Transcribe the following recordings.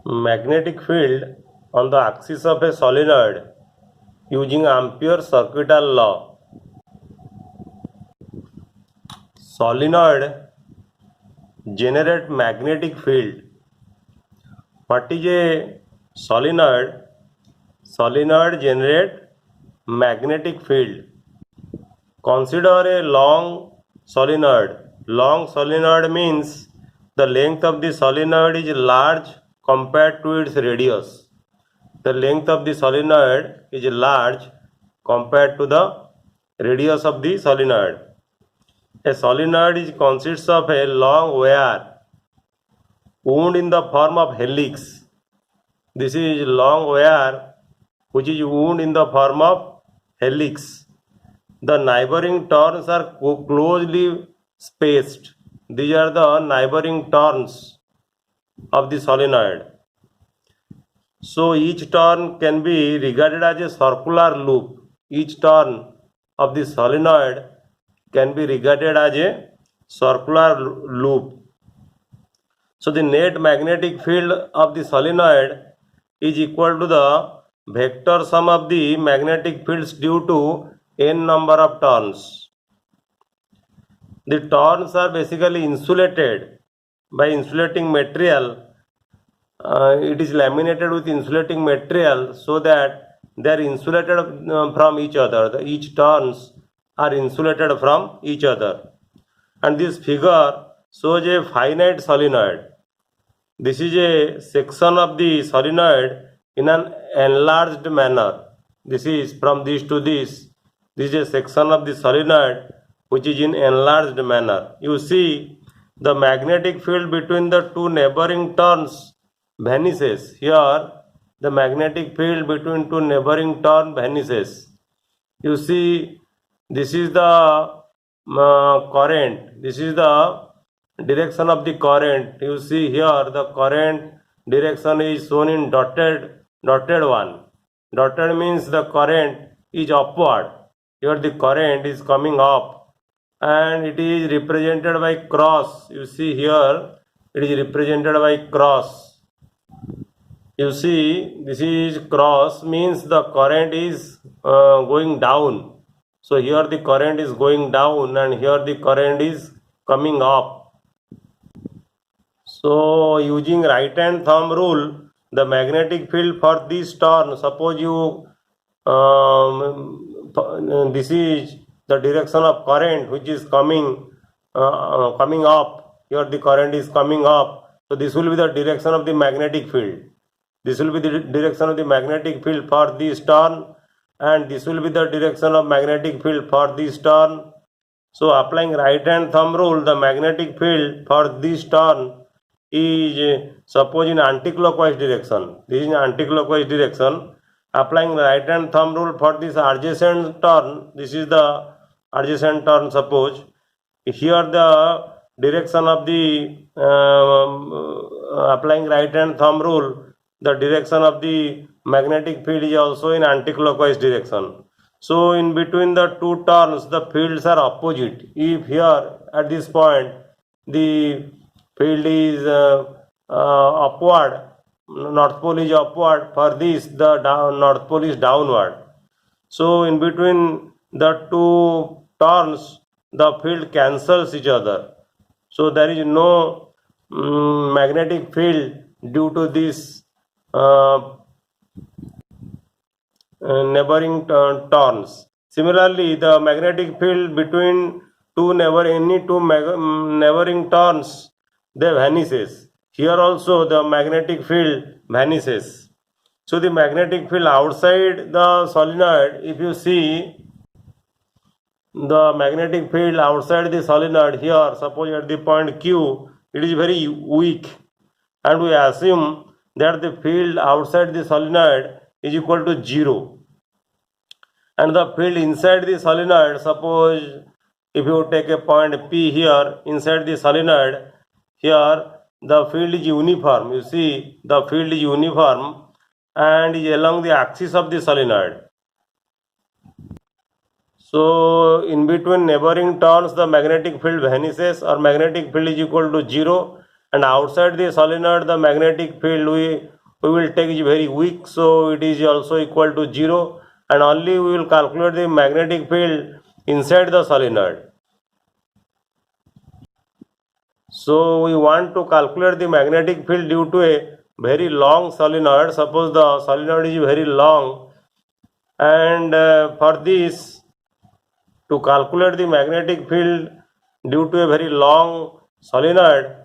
Magnetic field on the axis of a solenoid using Ampere circuital law. Solenoid generate magnetic field. What is a solenoid? Solenoid generate magnetic field. Consider a long solenoid. Long solenoid means the length of the solenoid is large compared to its radius. The length of the solenoid is large compared to the radius of the solenoid. A solenoid consists of a long wire wound in the form of helix. This is long wire which is wound in the form of helix. The neighboring turns are closely spaced. These are the neighboring turns of the solenoid. So each turn can be regarded as a circular loop. Each turn of the solenoid can be regarded as a circular loop. So the net magnetic field of the solenoid is equal to the vector sum of the magnetic fields due to n number of turns. The turns are basically insulated by insulating material. It is laminated with insulating material so that they are insulated from each other. Each turns are insulated from each other. And this figure shows a finite solenoid. This is a section of the solenoid in an enlarged manner. This is from this to this. This is a section of the solenoid which is in enlarged manner. You see the magnetic field between the two neighboring turns vanishes. Here the magnetic field between two neighboring turns vanishes. You see this is the current. This is the direction of the current. You see here the current direction is shown in dotted one. Dotted means the current is upward. Here the current is coming up and it is represented by cross. You see here it is represented by cross. You see this is cross means the current is going down. So here the current is going down and here the current is coming up. So using right hand thumb rule, the magnetic field for this turn, suppose you this is the direction of current which is coming up. Here the current is coming up. So this will be the direction of the magnetic field. This will be the direction of the magnetic field for this turn and this will be the direction of magnetic field for this turn. So applying right hand thumb rule, the magnetic field for this turn is suppose in anti-clockwise direction. This is in anti-clockwise direction. Applying right hand thumb rule for this adjacent turn, this is the adjacent turn. Suppose here the direction of the applying right hand thumb rule, the direction of the magnetic field is also in anti-clockwise direction. So in between the two turns the fields are opposite. If here at this point the field is upward, north pole is upward, for this the north pole is downward. So in between the two turns the field cancels each other. So there is no magnetic field due to this neighboring turns. Similarly, the magnetic field between any two neighboring turns, they vanishes. Here also the magnetic field vanishes. So the magnetic field outside the solenoid, if you see the magnetic field outside the solenoid here, suppose at the point Q, it is very weak, and we assume that the field outside the solenoid is equal to 0, and the field inside the solenoid, suppose if you take a point P here inside the solenoid, here the field is uniform. You see the field is uniform and is along the axis of the solenoid. So in between neighboring turns the magnetic field vanishes, or magnetic field is equal to 0, and outside the solenoid the magnetic field we will take is very weak, so it is also equal to 0, and only we will calculate the magnetic field inside the solenoid. So we want to calculate the magnetic field due to a very long solenoid. Suppose the solenoid is very long, and for this, to calculate the magnetic field due to a very long solenoid,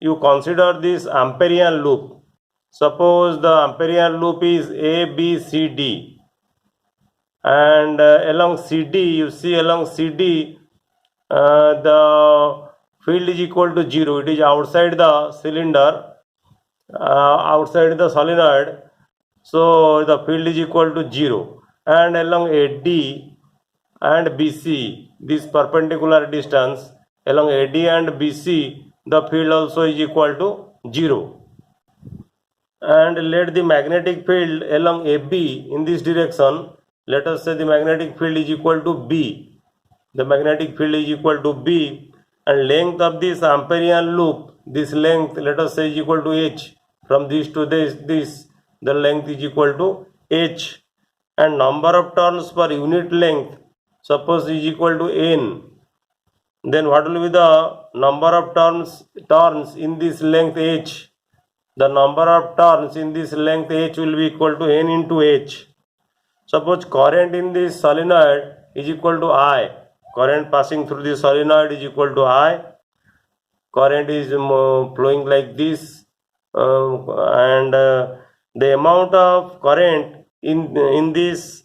you consider this Amperian loop. Suppose the Amperian loop is A, B, C, D, and along CD, you see along CD, the field is equal to 0. It is outside the cylinder, outside the solenoid, so the field is equal to 0. And along AD and BC, this perpendicular distance, along AD and BC, the field also is equal to 0. And let the magnetic field along AB in this direction, let us say the magnetic field is equal to B. The magnetic field is equal to B, and length of this Amperian loop, this length, let us say, is equal to h. From this to this, the length is equal to h, and number of turns per unit length, suppose, is equal to n. Then what will be the number of turns in this length h? The number of turns in this length h will be equal to n into h. Suppose current in this solenoid is equal to I. Current passing through the solenoid is equal to I. Current is flowing like this, and the amount of current in this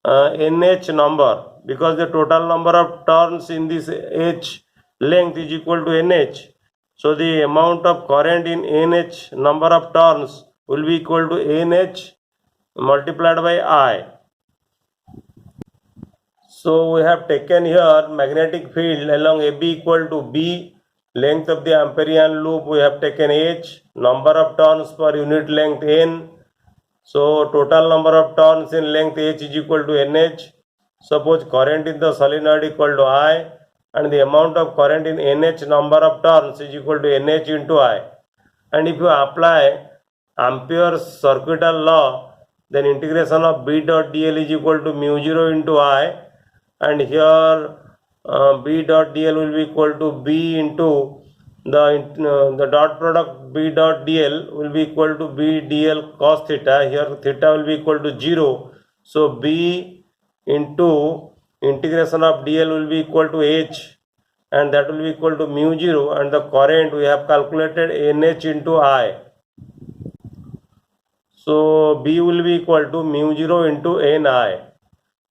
NH number, because the total number of turns in this H length is equal to NH. So the amount of current in NH number of turns will be equal to NH multiplied by I. So we have taken here magnetic field along AB equal to B, length of the Amperian loop we have taken H, number of turns per unit length N. So total number of turns in length H is equal to NH. Suppose current in the solenoid equal to I, and the amount of current in NH number of turns is equal to NH into I. And if you apply Ampere's circuital law, then integration of B dot dl is equal to mu 0 into I, and here B dot dl will be equal to B into the dot product B dot dl will be equal to B dl cos theta. Here theta will be equal to 0. So B into integration of dl will be equal to h, and that will be equal to mu 0, and the current we have calculated nh into I. So B will be equal to mu 0 into Ni.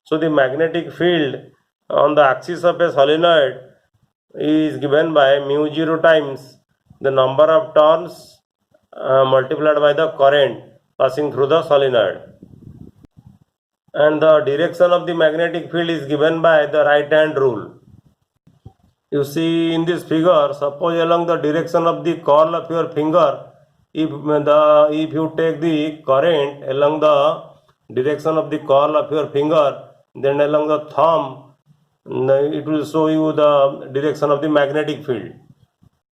So the magnetic field on the axis of a solenoid is given by mu 0 times the number of turns multiplied by the current passing through the solenoid. And the direction of the magnetic field is given by the right hand rule. You see in this figure, suppose along the direction of the curl of your finger, if you take the current along the direction of the curl of your finger, then along the thumb, it will show you the direction of the magnetic field.